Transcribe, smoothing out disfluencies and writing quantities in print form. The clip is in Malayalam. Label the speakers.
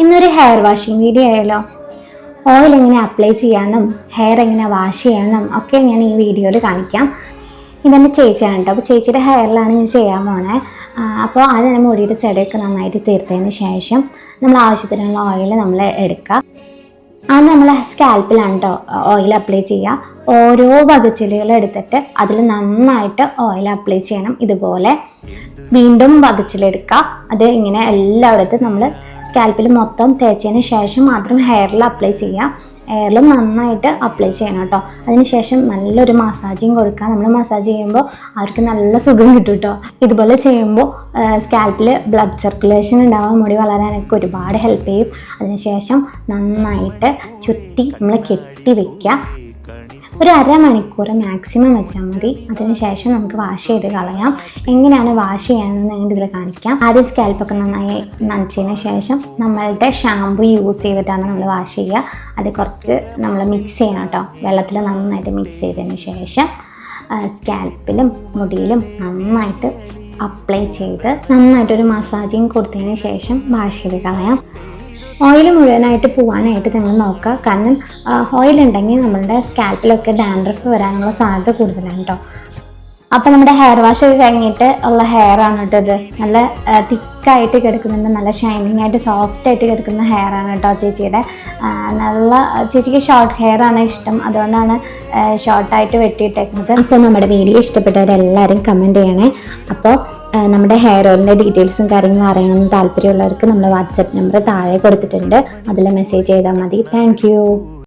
Speaker 1: ഇന്നൊരു ഹെയർ വാഷിംഗ് വീഡിയോ ആയാലോ. ഓയിൽ എങ്ങനെ അപ്ലൈ ചെയ്യാനും ഹെയർ എങ്ങനെ വാഷ് ചെയ്യാനും ഒക്കെ ഞാൻ ഈ വീഡിയോയിൽ കാണിക്കാം. ഇതെൻ്റെ ചേച്ചിയാണ് കേട്ടോ. അപ്പോൾ ചേച്ചിയുടെ ഹെയറിലാണ് ഞാൻ ചെയ്യാൻ പോണേ. അപ്പോൾ അത് തന്നെ മുടിയുടെ ചെടിയൊക്കെ നന്നായിട്ട് തീർത്തതിന് ശേഷം നമ്മൾ ആവശ്യത്തിനുള്ള ഓയിൽ നമ്മൾ എടുക്കുക. അത് നമ്മൾ സ്കാൽപ്പിലാണ് കേട്ടോ ഓയിൽ അപ്ലൈ ചെയ്യുക. ഓരോ വകച്ചിലുകൾ എടുത്തിട്ട് അതിൽ നന്നായിട്ട് ഓയിൽ അപ്ലൈ ചെയ്യണം. ഇതുപോലെ വീണ്ടും വകച്ചിലെടുക്കുക. അത് ഇങ്ങനെ എല്ലായിടത്തും നമ്മൾ സ്കാൽപ്പിൽ മൊത്തം തേച്ചതിന് ശേഷം മാത്രം ഹെയറിൽ അപ്ലൈ ചെയ്യുക. ഹെയറിലും നന്നായിട്ട് അപ്ലൈ ചെയ്യണം കേട്ടോ. അതിനുശേഷം നല്ലൊരു മസാജിങ് കൊടുക്കുക. നമ്മൾ മസാജ് ചെയ്യുമ്പോൾ അവർക്ക് നല്ല സുഖം കിട്ടും കേട്ടോ. ഇതുപോലെ ചെയ്യുമ്പോൾ സ്കാൽപ്പിൽ ബ്ലഡ് സർക്കുലേഷൻ ഉണ്ടാവാൻ, മുടി വളരാനൊക്കെ ഒരുപാട് ഹെൽപ്പ് ചെയ്യും. അതിനുശേഷം നന്നായിട്ട് ചുറ്റി നമ്മൾ കെട്ടി വയ്ക്കുക. ഒരു അരമണിക്കൂർ മാക്സിമം വെച്ചാൽ മതി. അതിനുശേഷം നമുക്ക് വാഷ് ചെയ്ത് കളയാം. എങ്ങനെയാണ് വാഷ് ചെയ്യാമെന്ന് ഞാൻ ഇതിൽ കാണിക്കാം. ആദ്യം സ്കാൽപ്പൊക്കെ നന്നായി നനച്ചതിന് ശേഷം നമ്മളുടെ ഷാമ്പു യൂസ് ചെയ്തിട്ടാണ് നമ്മൾ വാഷ് ചെയ്യുക. അത് കുറച്ച് നമ്മൾ മിക്സ് ചെയ്യണം കേട്ടോ. വെള്ളത്തിൽ നന്നായിട്ട് മിക്സ് ചെയ്തതിന് ശേഷം സ്കാൽപ്പിലും മുടിയിലും നന്നായിട്ട് അപ്ലൈ ചെയ്ത് നന്നായിട്ടൊരു മസാജിങ് കൊടുത്തതിന് ശേഷം വാഷ് ചെയ്ത് കളയാം. ഓയിൽ മുഴുവനായിട്ട് പോകാനായിട്ട് നിങ്ങൾ നോക്കുക. കാരണം ഓയിൽ ഉണ്ടെങ്കിൽ നമ്മളുടെ സ്കാൽപ്പിലൊക്കെ ഡാൻഡ്രഫ് വരാനുള്ള സാധ്യത കൂടുതലാണ് കേട്ടോ. അപ്പോൾ നമ്മുടെ ഹെയർ വാഷ് ഒക്കെ കഴിഞ്ഞിട്ട് ഉള്ള ഹെയർ ആണ് കേട്ടോ ഇത്. നല്ല തിക്കായിട്ട് കിടക്കുന്നുണ്ട്, നല്ല ഷൈനിങ് ആയിട്ട് സോഫ്റ്റ് ആയിട്ട് കിടക്കുന്ന ഹെയർ ആണ് കേട്ടോ ചേച്ചിയുടെ. ചേച്ചിക്ക് ഷോർട്ട് ഹെയർ ആണ് ഇഷ്ടം, അതുകൊണ്ടാണ് ഷോർട്ടായിട്ട് വെട്ടിയിട്ടേക്കുന്നത്. അപ്പോൾ നമ്മുടെ വീഡിയോ ഇഷ്ടപ്പെട്ടവരെല്ലാവരും കമൻറ്റ് ചെയ്യണേ. അപ്പോൾ നമ്മുടെ ഹെയർ ഓയിലിൻ്റെ ഡീറ്റെയിൽസും കാര്യങ്ങളും അറിയണമെന്ന് താല്പര്യമുള്ളവർക്ക് നമ്മൾ വാട്സപ്പ് നമ്പർ താഴെ കൊടുത്തിട്ടുണ്ട്. അതിൽ മെസ്സേജ് ചെയ്താൽ മതി. താങ്ക്